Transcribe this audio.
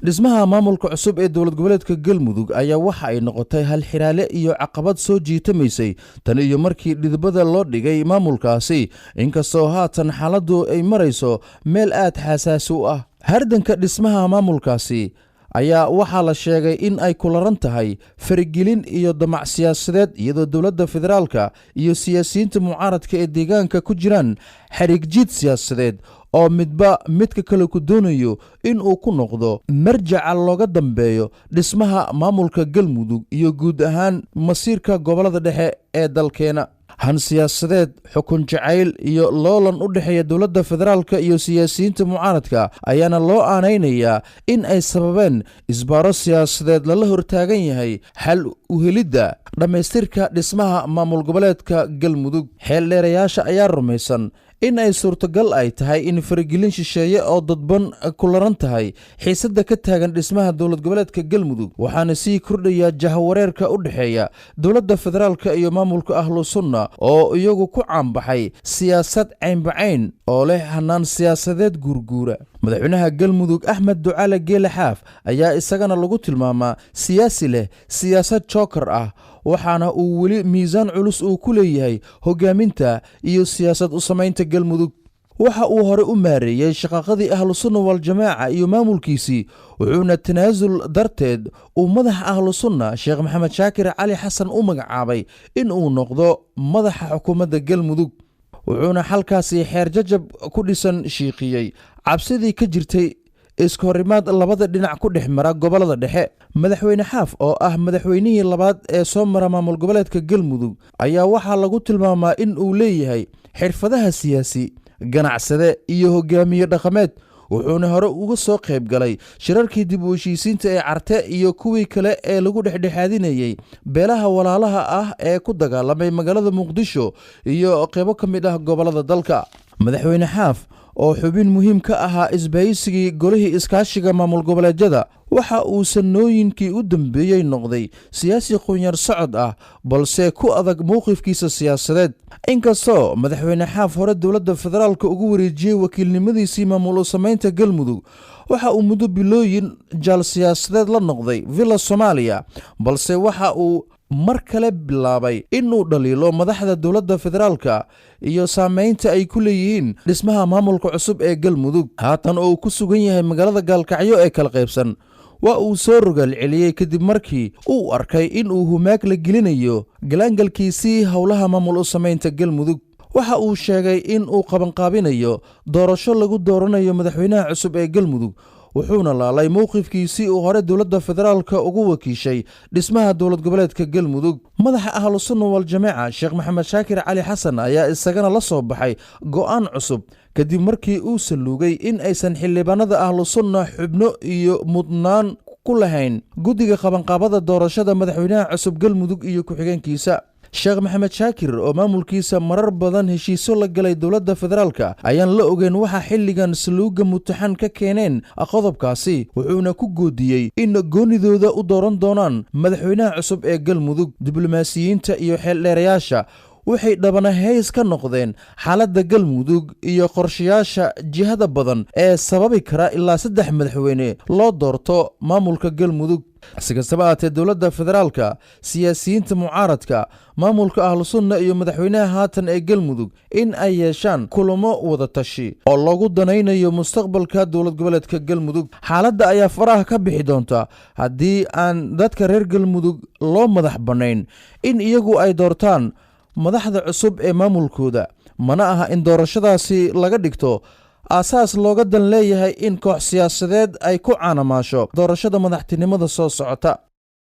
dhismaha maamulka cusub ee dowlad goboleedka Galmudug ayaa waxa ay noqotay hal xiraale iyo caqabad soo jiitamaysay tan iyo markii dhidibada loo dhigay maamulkaasi inkastoo haatan xaaladdu ay marayso meel aad xasaasi u ah. hardanka dhismaha maamulkaasi ayaa waxaa la sheegay in ay kularan tahay farigelin iyo damac siyaasadeed iyadoo dowladda federaalka iyo siyaasiyiinta mucaaradka ee deegaanka ku jiraan xariig jiid siyaasadeed oo midba midka kale ku doonayo in uu ku noqdo marjaca looga dambeeyo dhismaha maamulka Galmudug iyo guud ahaan masiirka gobolada dhexe ee dalkeena. han siyaasadeed xukun jacayl iyo loolan u dhexeeya dowladda federaalka iyo siyaasiyiinta mucaaradka ayaana loo aanaynayaa in ay sababeen isbaaro siyaasadeed lala hortaagan yahay xal u helidda dhammaystirka dhismaha maamul goboleedka Galmudug. xeeldheerayaasha ayaa rumaysan in ay suurtagal ay tahay in faragelin shisheeye oo dadban ku laran tahay xiisadda ka taagan dhismaha dowlad goboleedka Galmudug waxaana sii kordhaya jahawareerka u dhexeeya dowladda federaalka iyo maamulka ahlu sunna oo iyagu ku caanbaxay siyaasad caynbacayn oo leh hanaan siyaasadeed guurguura. madaxweynaha Galmudug Axmed Ducaale Geele Xaaf ayaa isagana lagu tilmaamaa siyaasi leh siyaasad joker ah waxaana uu weli miisaan culus uu ku leeyahay hogaaminta iyo siyaasad u samaynta Galmudug. waxa uu hore u maareeyay shaqaqadii ahlu sunna wal jamaaca iyo maamulkiisii wuxuuna tanaasul darteed uu madaxa ahlu sunna Sheekh Maxamed Shaakir Cali Xasan u magacaabay in uu noqdo madaxa xukuumadda Galmudug wuxuuna halkaasi xeer jajab ku dhisan shiiqiyay cabsidii ka jirtay iskahorimaad labada dhinac ku dhex mara gobolada dhexe. madaxweyne Xaaf oo ah madaxweynihii labaad ee soo mara maamul goboleedka Galmudug ayaa waxaa lagu tilmaamaa in uu leeyahay xirfadaha siyaasi ganacsade iyo hogaamiye dhaqameed wuxuuna hore uga soo qayb galay shirarkii dib u heshiisiinta ee Carte iyo kuwii kale ee lagu dhexdhexaadinayay beelaha walaalaha ah ee ku dagaalamay magaalada Muqdisho iyo qaybo ka mid ah gobolada dalka. madaxweyne Xaaf oo xubin muhiim ka ahaa isbahaysigii golihii iskaashiga maamul goboleedyada waxa uu sanooyinkii u dambeeyay noqday siyaasi qunyar socod ah balse ku adag mowqifkiisa siyaasadeed. inkastoo madaxweyne Xaaf hore dowladda federaalka ugu wareejiyay wakiilnimadiisii maamul u samaynta Galmudug waxa uu muddo bilooyin jaal siyaasadeed la noqday Villa Soomaaliya balse waxa uu mar kale bilaabay inuu dhaliilo madaxda dowladda federaalka iyo saameynta ay ku leeyihiin dhismaha maamulka cusub ee Galmudug. haatan oo uu ku sugan yahay magaalada Gaalkacyo ee kala qaybsan waa uu soo rogaal celiyay kadib markii uu arkay in uu humaag la gelinayo galaangalkiisii howlaha maamul u samaynta Galmudug. waxa uu sheegay in uu qabanqaabinayo doorasho lagu dooranayo madaxweynaha cusub ee Galmudug wuxuuna laalay mowqifkiisii uu hore dowladda federaalka ugu wakiishay dhismaha dowlad goboleedka Galmudug. madaxa ahlu sunna wal jamaaca Sheekh Maxamed Shaakir Cali Xasan ayaa isagana la soo baxay go'aan cusub kadib markii uu saluugay in aysan xildhibaanada ahlu sunna xubno iyo mudnaan ku lahayn guddiga qabanqaabada doorashada madaxweynaha cusub Galmudug iyo ku-xigeenkiisa. Sheekh Maxamed Shaakir oo maamulkiisa marar badan heshiisyo la galay dowladda federaalka ayaan la ogeyn waxa xilligan saluuga mutaxan ka keeneen qodobkaasi wuxuuna ku goodiyey in goonidooda u dooran doonaan madaxweynaha cusub ee Galmudug. diblomaasiyiinta iyo xeeldheerayaasha waxay dhabana hays ka noqdeen xaaladda Galmudug iyo qorshayaasha jihada badan ee sababi kara ilaa 3 madaxweyne loo doorto maamulka Galmudug. si kastaba ahaatee dowladda federaalka siyaasiyiinta mucaaradka maamulka ahlu sunna iyo madaxweynaha haatan ee Galmudug in ay yeeshaan kulamo wada tashi oo lagu danaynayo mustaqbalka dowlad goboleedka Galmudug. xaaladda ayaa faraha ka bixi doonta haddii aan dadka reer Galmudug loo madax banayn in iyagu ay doortaan madaxda cusub ee maamulkooda. mana aha in doorashadaasi laga dhigto aasaas looga dan leeyahay in koox siyaasadeed ay ku caanamaasho doorashada madaxtinimada soo socota.